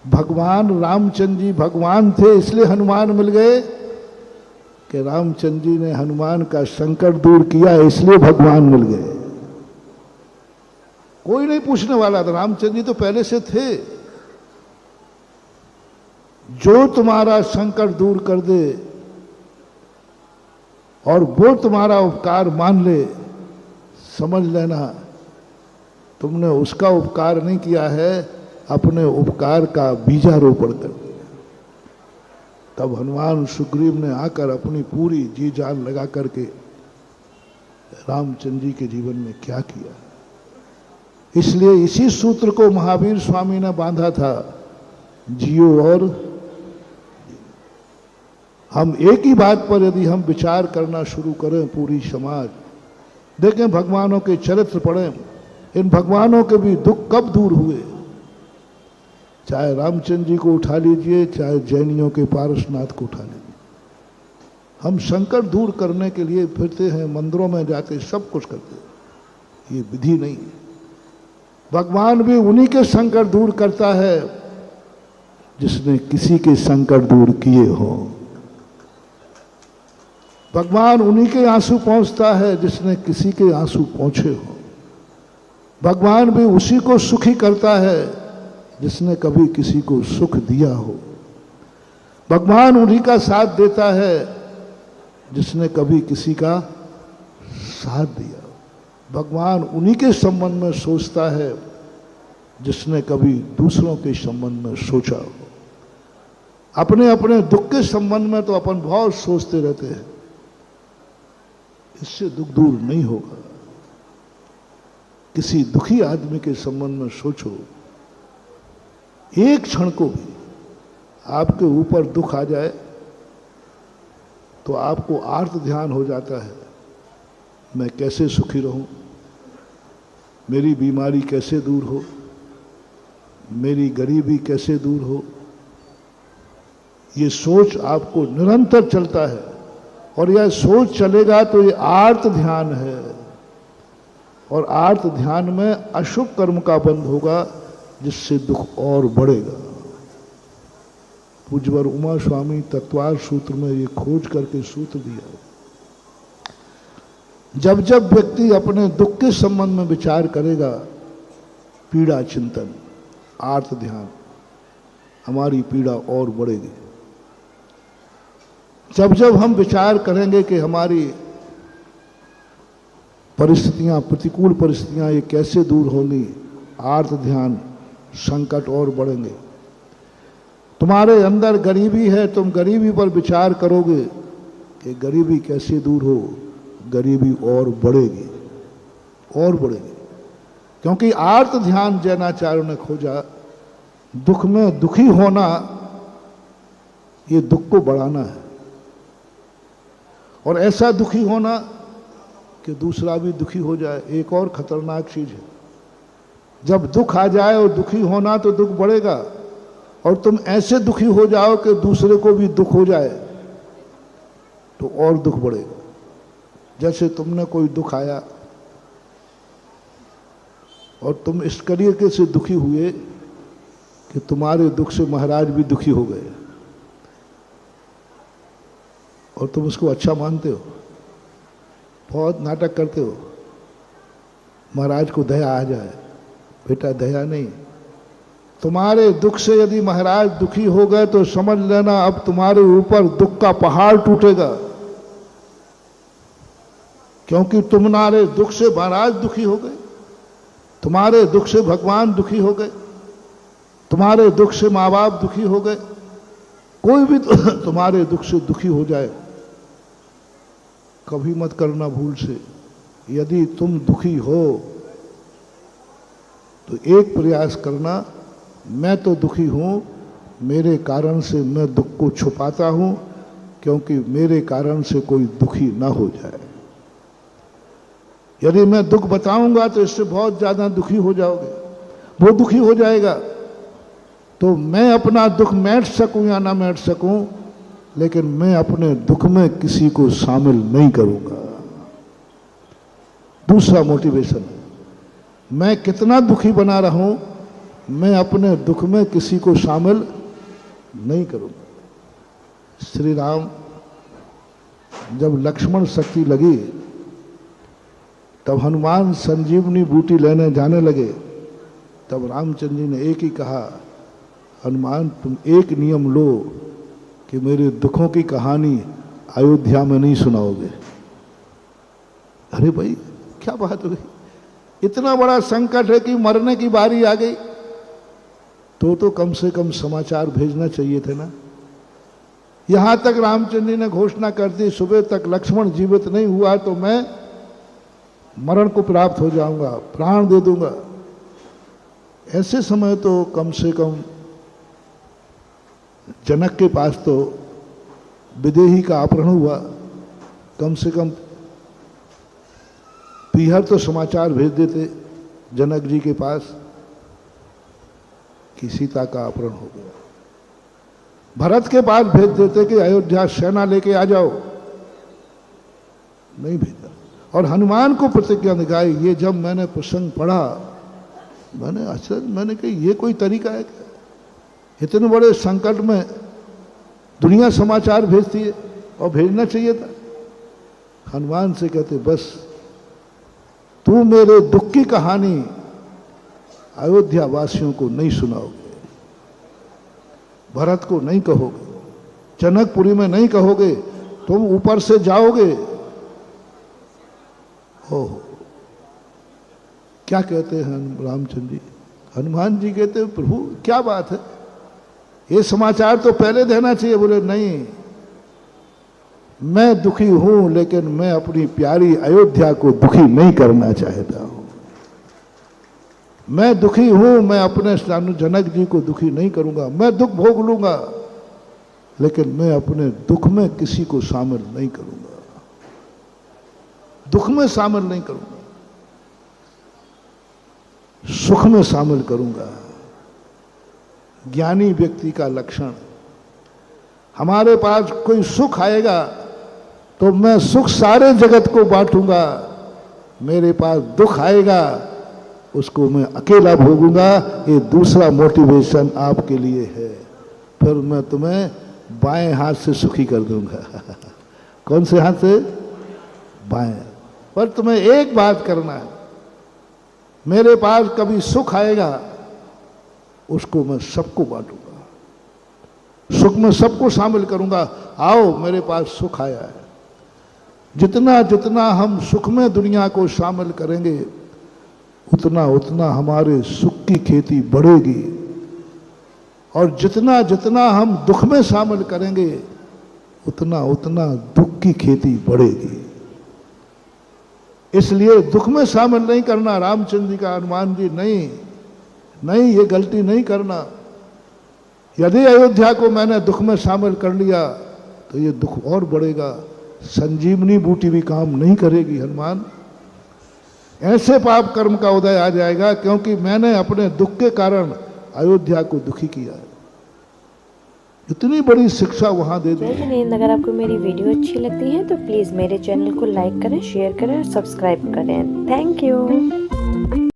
भगवान रामचंद्र जी भगवान थे इसलिए हनुमान मिल गए, कि रामचंद्र जी ने हनुमान का संकट दूर किया इसलिए भगवान मिल गए। कोई नहीं पूछने वाला था, रामचंद्र जी तो पहले से थे। जो तुम्हारा संकट दूर कर दे और वो तुम्हारा उपकार मान ले, समझ लेना तुमने उसका उपकार नहीं किया है, अपने उपकार का बीजारोपण कर दिया। तब हनुमान सुग्रीव ने आकर अपनी पूरी जी जान लगा करके रामचंद्र जी के जीवन में क्या किया। इसलिए इसी सूत्र को महावीर स्वामी ने बांधा था, जियो और हम एक ही बात पर यदि हम विचार करना शुरू करें, पूरी समाज देखें, भगवानों के चरित्र पढ़ें, इन भगवानों के भी दुख कब दूर हुए। चाहे रामचंद्र जी को उठा लीजिए, चाहे जैनियों के पारसनाथ को उठा लीजिए, हम संकट दूर करने के लिए फिरते हैं, मंदिरों में जाते सब कुछ करते हैं। ये विधि नहीं है। भगवान भी उन्हीं के संकट दूर करता है जिसने किसी के संकट दूर किए हो। भगवान उन्हीं के आंसू पहुंचता है जिसने किसी के आंसू पहुंचे हो। भगवान भी उसी को सुखी करता है जिसने कभी किसी को सुख दिया हो। भगवान उन्हीं का साथ देता है जिसने कभी किसी का साथ दिया हो। भगवान उन्हीं के संबंध में सोचता है जिसने कभी दूसरों के संबंध में सोचा हो। अपने अपने दुख के संबंध में तो अपन बहुत सोचते रहते हैं, इससे दुख दूर नहीं होगा। किसी दुखी आदमी के संबंध में सोचो, एक क्षण को भी आपके ऊपर दुख आ जाए तो आपको आर्त ध्यान हो जाता है, मैं कैसे सुखी रहूं, मेरी बीमारी कैसे दूर हो, मेरी गरीबी कैसे दूर हो। ये सोच आपको निरंतर चलता है, और यह सोच चलेगा तो ये आर्त ध्यान है, और आर्त ध्यान में अशुभ कर्म का बंध होगा जिससे दुख और बढ़ेगा। पूज्यवर उमा स्वामी तत्वार सूत्र में ये खोज करके सूत्र दिया, जब जब व्यक्ति अपने दुख के संबंध में विचार करेगा, पीड़ा चिंतन, आर्त ध्यान, हमारी पीड़ा और बढ़ेगी। जब जब हम विचार करेंगे कि हमारी परिस्थितियां, प्रतिकूल परिस्थितियां ये कैसे दूर होंगी, आर्त ध्यान, संकट और बढ़ेंगे। तुम्हारे अंदर गरीबी है, तुम गरीबी पर विचार करोगे कि गरीबी कैसे दूर हो, गरीबी और बढ़ेगी और बढ़ेगी। क्योंकि आर्त ध्यान जैनाचार्यों ने खोजा, दुख में दुखी होना ये दुख को बढ़ाना है, और ऐसा दुखी होना कि दूसरा भी दुखी हो जाए, एक और खतरनाक चीज है। जब दुख आ जाए और दुखी होना तो दुख बढ़ेगा, और तुम ऐसे दुखी हो जाओ कि दूसरे को भी दुख हो जाए तो और दुख बढ़ेगा। जैसे तुमने कोई दुख आया और तुम इस तरीके से दुखी हुए कि तुम्हारे दुख से महाराज भी दुखी हो गए, और तुम उसको अच्छा मानते हो, बहुत नाटक करते हो, महाराज को दया आ जाए। बेटा दया नहीं, तुम्हारे दुख से यदि महाराज दुखी हो गए तो समझ लेना अब तुम्हारे ऊपर दुख का पहाड़ टूटेगा, क्योंकि तुम्हारे दुख से महाराज दुखी हो गए, तुम्हारे दुख से भगवान दुखी हो गए, तुम्हारे दुख से माँ बाप दुखी हो गए। कोई भी तुम्हारे दुख से दुखी हो जाए, कभी मत करना भूल से। यदि तुम दुखी हो तो एक प्रयास करना, मैं तो दुखी हूं, मेरे कारण से मैं दुख को छुपाता हूं, क्योंकि मेरे कारण से कोई दुखी ना हो जाए। यदि मैं दुख बताऊंगा तो इससे बहुत ज्यादा दुखी हो जाओगे, वो दुखी हो जाएगा। तो मैं अपना दुख मैट सकूं या ना मैट सकूं, लेकिन मैं अपने दुख में किसी को शामिल नहीं करूंगा। दूसरा मोटिवेशन है, मैं कितना दुखी बना रहूं मैं अपने दुख में किसी को शामिल नहीं करूंगा। श्री राम जब लक्ष्मण शक्ति लगी तब हनुमान संजीवनी बूटी लेने जाने लगे, तब रामचंद्र जी ने एक ही कहा, हनुमान तुम एक नियम लो कि मेरे दुखों की कहानी अयोध्या में नहीं सुनाओगे। अरे भाई क्या बात हो गई, इतना बड़ा संकट है कि मरने की बारी आ गई, तो कम से कम समाचार भेजना चाहिए थे ना। यहां तक रामचंद्र जी ने घोषणा कर दी, सुबह तक लक्ष्मण जीवित नहीं हुआ तो मैं मरण को प्राप्त हो जाऊंगा, प्राण दे दूंगा। ऐसे समय तो कम से कम जनक के पास तो विदेही का अपहरण हुआ, कम से कम पीहर तो समाचार भेज देते जनक जी के पास कि सीता का अपहरण हो गया। भरत के पास भेज देते कि अयोध्या सेना लेके आ जाओ, नहीं भेजा। और हनुमान को प्रतिज्ञा दिखाई। ये जब मैंने प्रसंग पढ़ा मैंने कहा ये कोई तरीका है क्या? इतने बड़े संकट में दुनिया समाचार भेजती है और भेजना चाहिए था। हनुमान से कहते बस तू मेरे दुख की कहानी अयोध्या वासियों को नहीं सुनाओगे, भरत को नहीं कहोगे, जनकपुरी में नहीं कहोगे, तुम ऊपर से जाओगे। ओह क्या कहते हैं रामचंद्र जी? हनुमान जी कहते हैं प्रभु क्या बात है, ये समाचार तो पहले देना चाहिए। बोले नहीं, मैं दुखी हूं लेकिन मैं अपनी प्यारी अयोध्या को दुखी नहीं करना चाहता हूं। मैं दुखी हूं, मैं अपने जनक जी को दुखी नहीं करूंगा। मैं दुख भोग लूंगा लेकिन मैं अपने दुख में किसी को शामिल नहीं करूंगा, दुख में शामिल नहीं करूंगा, सुख में शामिल करूंगा। ज्ञानी व्यक्ति का लक्षण, हमारे पास कोई सुख आएगा तो मैं सुख सारे जगत को बांटूंगा, मेरे पास दुख आएगा उसको मैं अकेला भोगूंगा। ये दूसरा मोटिवेशन आपके लिए है। फिर मैं तुम्हें बाएं हाथ से सुखी कर दूंगा। कौन से हाथ से? बाएं। पर तुम्हें एक बात करना है, मेरे पास कभी सुख आएगा उसको मैं सबको बांटूंगा, सुख में सबको शामिल करूंगा। आओ मेरे पास सुख आया है। जितना जितना हम सुख में दुनिया को शामिल करेंगे उतना उतना हमारे सुख की खेती बढ़ेगी, और जितना जितना हम दुख में शामिल करेंगे उतना उतना दुख की खेती बढ़ेगी। इसलिए दुख में शामिल नहीं करना रामचंद्र जी का। हनुमान जी नहीं नहीं, ये गलती नहीं करना। यदि अयोध्या को मैंने दुख में शामिल कर लिया तो ये दुख और बढ़ेगा, संजीवनी बूटी भी काम नहीं करेगी। हनुमान, ऐसे पाप कर्म का उदय आ जाएगा क्योंकि मैंने अपने दुख के कारण अयोध्या को दुखी किया है। इतनी बड़ी शिक्षा वहां दे दी। अगर आपको मेरी वीडियो अच्छी लगती है तो प्लीज़ मेरे चैनल को लाइक करें, शेयर करें और सब्सक्राइब करें। Thank you.